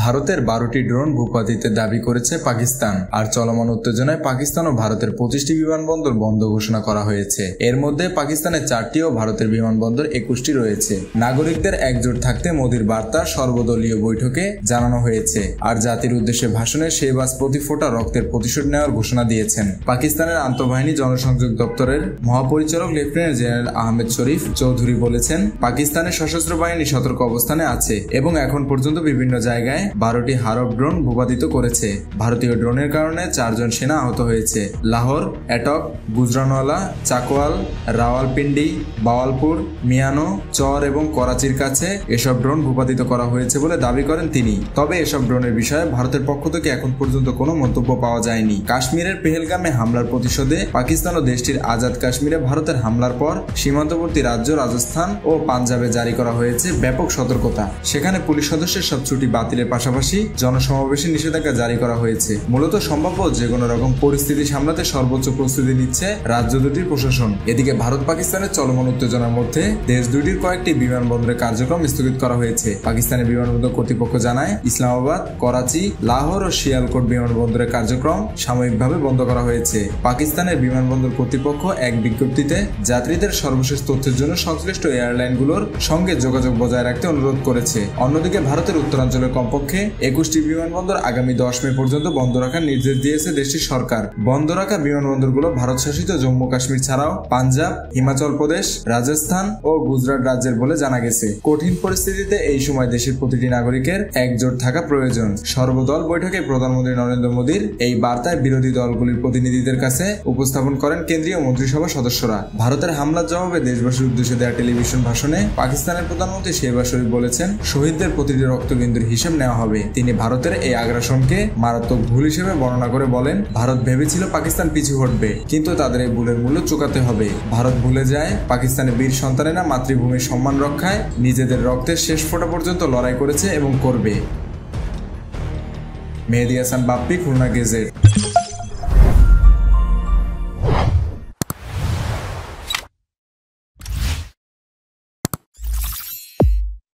ভারতের 12টি ড্রোন ভূপাতিতে দাবি করেছে পাকিস্তান। আর চলমান উত্তেজনায় পাকিস্তান ও ভারতের 25টি বিমানবন্দর বন্ধ ঘোষণা করা হয়েছে। এর মধ্যে পাকিস্তানের 4টি ও ভারতের বিমানবন্দর 21টি রয়েছে। নাগরিকদের একজোট থাকতে মোদির বার্তা সর্বদলীয় বৈঠকে জানানো হয়েছে। আর জাতির উদ্দেশ্যে ভাষণে শেহবাজ প্রতি ফোঁটা রক্তের প্রতিশোধ নেওয়ার ঘোষণা দিয়েছেন। পাকিস্তানের আন্তঃবাহিনী জনসংযোগ দপ্তরের মহাপরিচালক লেফটেন্যান্ট জেনারেল আহমেদ শরীফ চৌধুরী বলেছেন, পাকিস্তানের সশস্ত্র বাহিনী সতর্ক অবস্থানে আছে এবং এখন পর্যন্ত বিভিন্ন জায়গায় 12টি হারব ড্রোন ভূপাতিত করেছে। ভারতীয় ড্রোনের কারণে 4 জন সেনা আহত হয়েছে। লাহোর, এটক, গুজরানওয়ালা, চাকওয়াল, রাওয়ালপিন্ডি, বাওয়ালপুর, মিয়ানো, চর এবং করাচির কাছে এসব ড্রোন ভূপাতিত করা হয়েছে বলে দাবি করেন তিনি। তবে এসব ড্রোনের বিষয়ে ভারতের পক্ষ থেকে এখন পর্যন্ত কোনো মন্তব্য পাওয়া যায়নি। কাশ্মীরের পেহেলগামে হামলার প্রতিশোধে পাকিস্তান ও দেশটির আজাদ কাশ্মীরে ভারতের হামলার পর সীমান্তবর্তী রাজ্য রাজস্থান ও পাঞ্জাবে জারি করা হয়েছে ব্যাপক সতর্কতা। সেখানে পুলিশ সদস্যের সব ছুটি বাতিলের পাশাপাশি জনসমাবেশে নিষেধাজ্ঞা জারি করা হয়েছে। মূলত সম্ভাব্য যে কোনো রকম পরিস্থিতি সামলাতে সর্বোচ্চ প্রস্তুতি নিচ্ছে রাজ্য দুটির প্রশাসন। এদিকে ভারত পাকিস্তানের চলমান উত্তেজনার মধ্যে দেশ দুটির কয়েকটি বিমানবন্দরের কার্যক্রম স্থগিত করা হয়েছে। পাকিস্তানের বিমানবন্দর কর্তৃপক্ষ জানায়, ইসলামাবাদ, করাচি, লাহোর ও শিয়ালকোট বিমানবন্দরের কার্যক্রম সাময়িকভাবে বন্ধ করা হয়েছে। পাকিস্তানের বিমানবন্দর কর্তৃপক্ষ এক বিজ্ঞপ্তিতে যাত্রীদের সর্বশেষ তথ্যের জন্য সংশ্লিষ্ট এয়ারলাইনগুলোর সঙ্গে যোগাযোগ বজায় রাখতে অনুরোধ করেছে। অন্যদিকে ভারতের উত্তরাঞ্চলের কমপক্ষে 21টি বিমানবন্দর আগামী 10 মে পর্যন্ত বন্ধ রাখার নির্দেশ দিয়েছে দেশটির সরকার। বন্ধ রাখা বিমানবন্দরগুলো ভারত শাসিত জম্মু কাশ্মীর ছাড়াও পাঞ্জাব, হিমাচল প্রদেশ, রাজস্থান ও গুজরাট রাজ্যের বলে জানা গেছে। কঠিন পরিস্থিতিতে এই সময় দেশের প্রতিটি নাগরিকের একজোট থাকা প্রয়োজন। সর্বদল বৈঠকে প্রধানমন্ত্রী নরেন্দ্র মোদীর এই বার্তায় বিরোধী দলগুলির প্রতিনিধিদের কাছে উপস্থাপন করেন কেন্দ্রীয় মন্ত্রিসভার সদস্যরা। ভারতের হামলার জবাবে দেশবাসীর উদ্দেশ্যে দেওয়া টেলিভিশন ভাষণে পাকিস্তানের প্রধানমন্ত্রী শেহবাজ শরীফ বলেছেন, শহীদদের প্রতিটি রক্তবিন্দুর হিসেব নেওয়া হবে। তিনি ভারতের এই আগ্রাসনকে মারাত্মক ভুল হিসেবে বর্ণনা করে বলেন, ভারত ভেবেছিল পাকিস্তান পিছু হটবে, কিন্তু তাদের এই ভুলের মূল্য চুকাতে হবে। ভারত ভুলে যায় পাকিস্তানের বীর সন্তানেরা মাতৃভূমির সম্মান রক্ষায় নিজেদের রক্তের শেষ ফোঁটা পর্যন্ত লড়াই করেছে এবং করবে। মেহেদী হাসান বাপ্পি, খুলনা গেজেট।